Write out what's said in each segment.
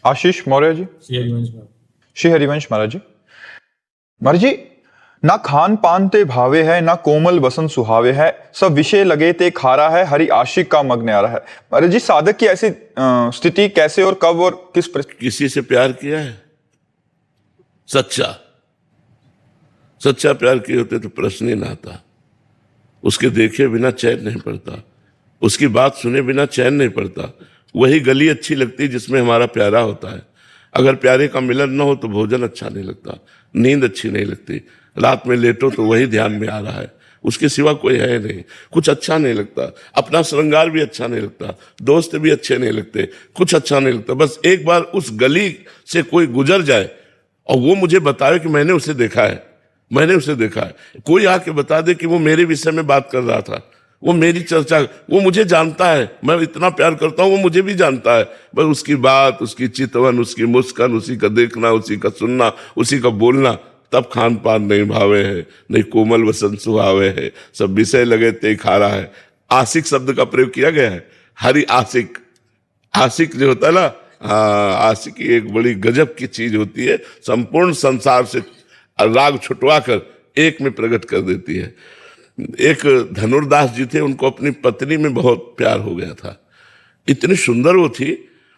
आशीष मौर्य जी। श्री हरिवंश महाराज जी। महाराज जी, ना खान पान ते भावे है, ना कोमल बसन सुहावे है, सब विषय लगे ते खारा है, हरि आशिक का मग्न आ रहा है। महाराज जी, साधक की ऐसी स्थिति कैसे और कब और किस किसी से प्यार किया है? सच्चा प्यार किए होते तो प्रश्न ही ना आता। उसके देखे बिना चैन नहीं पड़ता, उसकी बात सुने बिना चैन नहीं पड़ता। वही गली अच्छी लगती जिसमें हमारा प्यारा होता है। अगर प्यारे का मिलन न हो तो भोजन अच्छा नहीं लगता, नींद अच्छी नहीं लगती, रात में लेटो तो वही ध्यान में आ रहा है, उसके सिवा कोई है नहीं, कुछ अच्छा नहीं लगता। अपना श्रृंगार भी अच्छा नहीं लगता, दोस्त भी अच्छे नहीं लगते, कुछ अच्छा नहीं लगता। बस एक बार उस गली से कोई गुजर जाए और वो मुझे बताए कि मैंने उसे देखा है, मैंने उसे देखा है। कोई आके बता दे कि वो मेरे विषय में बात कर रहा था, वो मेरी चर्चा, वो मुझे जानता है, मैं इतना प्यार करता हूँ, वो मुझे भी जानता है। बस उसकी बात, उसकी चितवन, उसकी मुस्कान, उसी का देखना, उसी का सुनना, उसी का बोलना, तब खान पान नहीं भावे है, नहीं कोमल वसन सुहावे है, सब विषय लगे ते खारा है। आशिक शब्द का प्रयोग किया गया है। हरि आशिक, आशिक जो होता है ना, आशिकी एक बड़ी गजब की चीज होती है, संपूर्ण संसार से राग छुटवा कर एक में प्रकट कर देती है। एक धनुर्दास जी थे, उनको अपनी पत्नी में बहुत प्यार हो गया था। इतनी सुंदर वो थी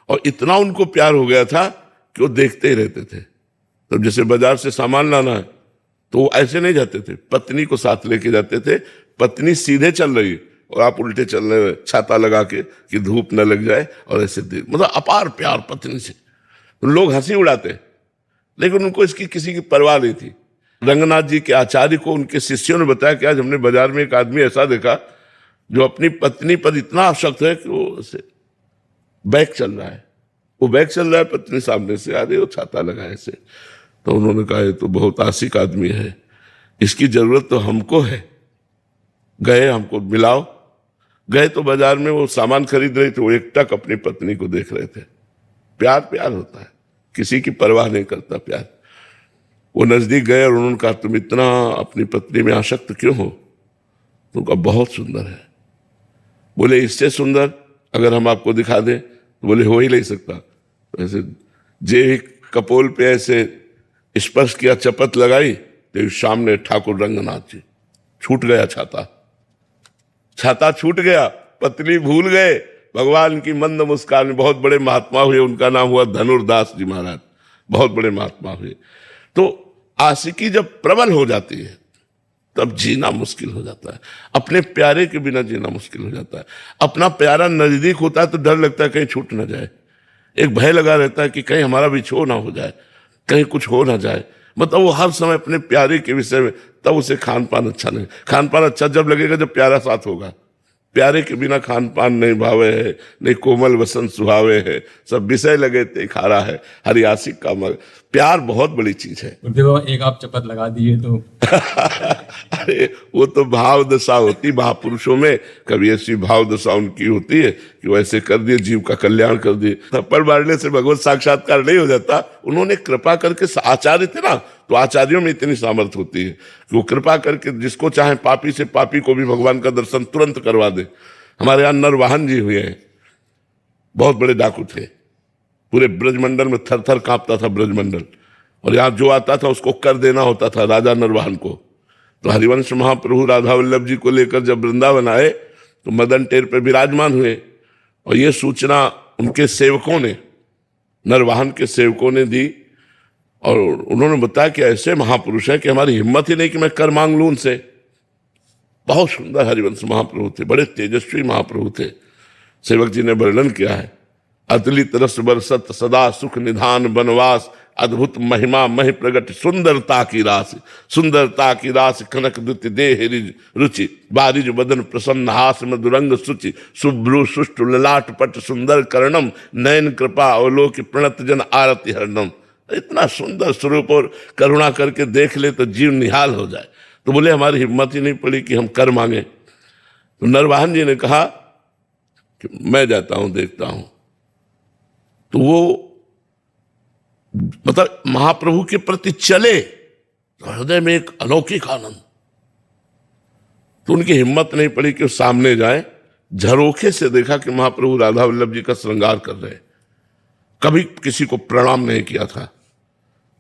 और इतना उनको प्यार हो गया था कि वो देखते ही रहते थे। तो जैसे बाजार से सामान लाना है तो वो ऐसे नहीं जाते थे, पत्नी को साथ लेके जाते थे। पत्नी सीधे चल रही और आप उल्टे चल रहे, छाता लगा के कि धूप न लग जाए, और ऐसे मतलब अपार प्यार पत्नी से। तो लोग हंसी उड़ाते, लेकिन उनको इसकी किसी की परवाह नहीं थी। रंगनाथ जी के आचार्य को उनके शिष्यों ने बताया कि आज हमने बाजार में एक आदमी ऐसा देखा जो अपनी पत्नी पर इतना आसक्त है कि वो बैग चल रहा है, वो बैग चल रहा है, पत्नी सामने से आ रही है, वो छाता लगा ऐसे। तो उन्होंने कहा ये तो बहुत आशिक आदमी है, इसकी जरूरत तो हमको है, गए हमको मिलाओ। गए तो बाजार में वो सामान खरीद रहे थे, वो एकटक अपनी पत्नी को देख रहे थे। प्यार प्यार होता है, किसी की परवाह नहीं करता प्यार। वो नजदीक गए और उन्होंने कहा तुम इतना अपनी पत्नी में आसक्त क्यों हो? तो कहा बहुत सुंदर है। बोले इससे सुंदर अगर हम आपको दिखा दें? तो बोले हो ही नहीं सकता। तो ऐसे जे कपोल पे ऐसे स्पर्श किया, चपत लगाई, तो सामने ठाकुर रंगनाथ जी। छूट गया छाता, छाता छूट गया, पत्नी भूल गए। भगवान की मंद मुस्कान। बहुत बड़े महात्मा हुए, उनका नाम हुआ धनुर्दास जी महाराज, बहुत बड़े महात्मा हुए। तो आशिकी जब प्रबल हो जाती है तब जीना मुश्किल हो जाता है, अपने प्यारे के बिना जीना मुश्किल हो जाता है। अपना प्यारा नजदीक होता है तो डर लगता है कहीं छूट ना जाए, एक भय लगा रहता है कि कहीं हमारा बिछोह ना हो जाए, कहीं कुछ हो ना जाए। मतलब वो हर समय अपने प्यारे के विषय में, तब उसे खान पान अच्छा नहीं। खान पान अच्छा जब लगेगा जब प्यारा साथ होगा। प्यारे के बिना खान पान नहीं भावे है, नहीं कोमल वसन सुहावे है, सब विषय लगे ते खारा है, हरि आशिक का मग। प्यार बहुत बड़ी चीज है। देखो एक आप चपत लगा दिए तो अरे वो तो भाव दशा होती महापुरुषों में, कभी ऐसी भाव दशा उनकी होती है कि वो ऐसे कर दिए, जीव का कल्याण कर दिए। थप्पड़ मारने से भगवत साक्षात्कार नहीं हो जाता। उन्होंने कृपा करके, आचार्य थे ना, तो आचार्यों में इतनी सामर्थ्य होती है कि वो कृपा करके जिसको चाहे पापी से पापी को भी भगवान का दर्शन तुरंत करवा दे। हमारे यहाँ नरवाहन जी हुए हैं, बहुत बड़े डाकू थे, पूरे ब्रजमंडल में थर थर कांपता था ब्रजमंडल, और यहाँ जो आता था उसको कर देना होता था राजा नरवाहन को। तो हरिवंश महाप्रभु राधा वल्लभ जी को लेकर जब वृंदावन आए तो मदन टेर पर विराजमान हुए, और ये सूचना उनके सेवकों ने, नरवाहन के सेवकों ने दी, और उन्होंने बताया कि ऐसे महापुरुष हैं कि हमारी हिम्मत ही नहीं कि मैं कर मांग लूं उनसे। बहुत सुंदर हरिवंश महाप्रभु थे, बड़े तेजस्वी महाप्रभु थे। सेवक जी ने वर्णन किया है, अतुलित रस बरसत सदा सुख निधान बनवास, अद्भुत महिमा महि प्रगट सुंदरता की राशि, सुंदरता की राशि कनक दुति देह रिज रुचि, बारिज बदन प्रसन्न हास मधुरंग सुचि, शुभ्रु सुष्टु ललाट पट सुंदर कर्णम, नयन कृपा अवलोक प्रणत जन आरति हरणम। इतना सुंदर स्वरूप, और करुणा करके देख ले तो जीव निहाल हो जाए। तो बोले हमारी हिम्मत ही नहीं पड़ी कि हम कर मांगे। तो नरवाहन जी ने कहा कि मैं जाता हूं, देखता हूं। तो वो मतलब महाप्रभु के प्रति चले तो हृदय में एक अलौकिक आनंद। तो उनकी हिम्मत नहीं पड़ी कि वो सामने जाए। झरोखे से देखा कि महाप्रभु राधा वल्लभ जी का श्रृंगार कर रहे, कभी किसी को प्रणाम नहीं किया था,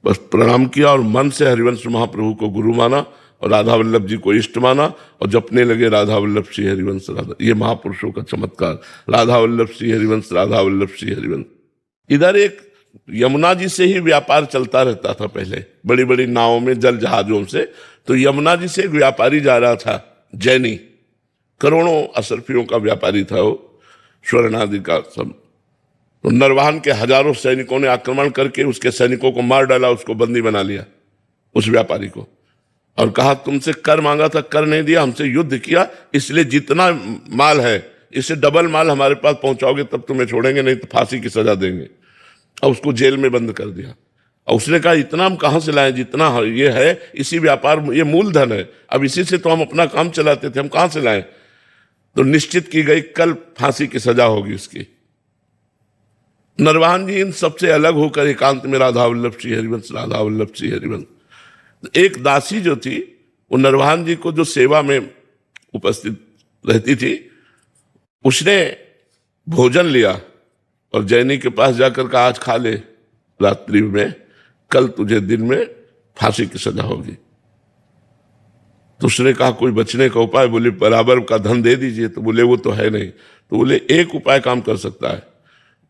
बस प्रणाम किया और मन से हरिवंश महाप्रभु को गुरु माना और राधा वल्लभ जी को इष्ट माना और जपने लगे राधा वल्लभ श्री हरिवंश राधा। ये महापुरुषों का चमत्कार, राधा वल्लभ श्री हरिवंश, राधा वल्लभ श्री हरिवंश। इधर एक यमुना जी से ही व्यापार चलता रहता था पहले, बड़ी बड़ी नावों में, जल जहाजों से। तो यमुना जी से एक व्यापारी जा रहा था, जैनी, करोड़ों असरफियों का व्यापारी था वो, स्वर्ण आदि का सब। तो नरवाहन के हजारों सैनिकों ने आक्रमण करके उसके सैनिकों को मार डाला, उसको बंदी बना लिया, उस व्यापारी को, और कहा तुमसे कर मांगा था, कर नहीं दिया, हमसे युद्ध किया, इसलिए जितना माल है इससे डबल माल हमारे पास पहुंचाओगे तब तुम्हें छोड़ेंगे, नहीं तो फांसी की सजा देंगे। और उसको जेल में बंद कर दिया। और उसने कहा इतना हम कहाँ से लाएं, जितना ये है इसी व्यापार, ये मूलधन है, अब इसी से तो हम अपना काम चलाते थे, हम कहाँ से लाएं। तो निश्चित की गई कल फांसी की सजा होगी उसकी। नरवाहन जी इन सबसे अलग होकर एकांत में राधा वल्लभ श्री हरिवंश, राधा वल्लभ श्री हरिवंश। एक दासी जो थी वो नरवाहन जी को जो सेवा में उपस्थित रहती थी, उसने भोजन लिया और जैनी के पास जाकर कहा आज खा ले रात्रि में, कल तुझे दिन में फांसी की सजा होगी। तो उसने कहा कोई बचने का उपाय? बोले बराबर का धन दे दीजिए। तो बोले वो तो है नहीं। तो बोले एक उपाय काम कर सकता है,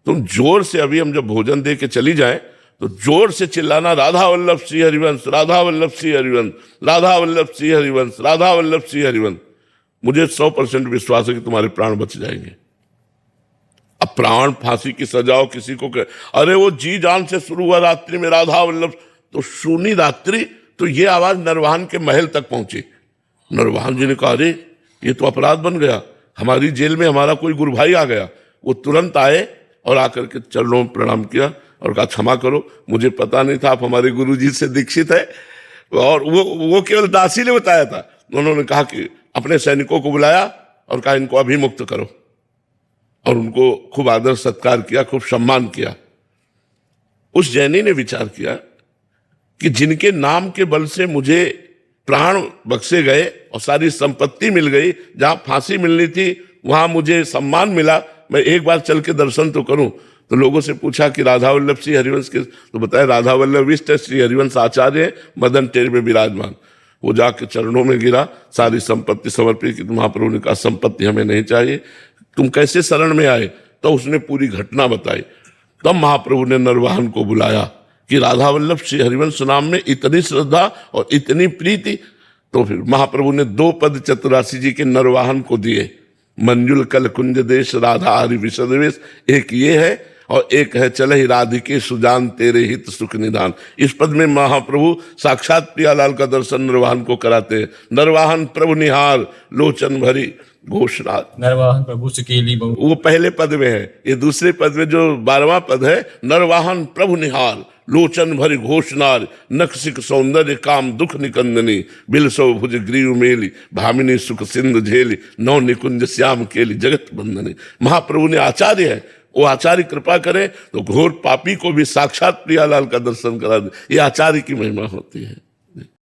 तुम जोर से, अभी हम जब भोजन दे के चली जाए तो जोर से चिल्लाना राधा वल्लभ श्री हरिवंश, राधा वल्लभ श्री हरिवंश, राधा वल्लभ श्री हरिवंश, राधा वल्लभ श्री हरिवंश। मुझे 100% विश्वास है कि तुम्हारे प्राण बच जाएंगे। अब प्राण फांसी की सजा हो किसी को अरे वो जी जान से शुरू हुआ रात्रि में राधा वल्लभ, तो सुनी रात्रि, तो ये आवाज नरवाहन के महल तक पहुंची। नरवाहन जी ने कहा अरे ये तो अपराध बन गया, हमारी जेल में हमारा कोई गुरु भाई आ गया। वो तुरंत आए और आकर के चरणों में प्रणाम किया और कहा क्षमा करो, मुझे पता नहीं था आप हमारे गुरु जी से दीक्षित है। और वो केवल दासी ने बताया था। उन्होंने कहा कि अपने सैनिकों को बुलाया और कहा इनको अभिमुक्त करो, और उनको खूब आदर सत्कार किया, खूब सम्मान किया। उस जैनी ने विचार किया कि जिनके नाम के बल से मुझे प्राण बख्शे गए और सारी संपत्ति मिल गई, जहां फांसी मिलनी थी वहां मुझे सम्मान मिला, मैं एक बार चल के दर्शन तो करूं। तो लोगों से पूछा कि राधा वल्लभ श्री हरिवंश के, तो बताया राधा वल्लभ इष्ट श्री हरिवंश आचार्य मदन टेर में विराजमान। वो जाके चरणों में गिरा, सारी संपत्ति समर्पित की। महाप्रभु ने कहा संपत्ति हमें नहीं चाहिए, तुम कैसे शरण में आए? तो उसने पूरी घटना बताई। तब महाप्रभु ने नरवाहन को बुलाया कि राधा वल्लभ श्री हरिवंश नाम में इतनी श्रद्धा और इतनी प्रीति। तो फिर महाप्रभु ने 2 पद चतुरासी जी के नरवाहन को दिए, मंजुल कल कुंज देश राधा हरि विशदवेश। एक ये है और एक है चल ही राधिके सुजान तेरे हित सुख निदान। इस पद में महाप्रभु साक्षात प्रियालाल का दर्शन नरवाहन को कराते हैं। नरवाहन प्रभु निहार लोचन भरी घोषणार। नरवाहन प्रभु सुकेली बहु। वो पहले पद में है, ये दूसरे पद में जो 12वां पद है, नरवाहन प्रभु निहार लोचन भरी घोषणार, नखसिक सौंदर्य काम दुख निकंदनी, बिलसो भुज ग्रीव मेली, भामिनी सुख सिंधु झेली, नौ निकुंज श्याम केली जगत बंदनी। महाप्रभु ने आचार्य है, वो आचार्य कृपा करे तो घोर पापी को भी साक्षात प्रियालाल का दर्शन करा दे। ये आचार्य की महिमा होती है।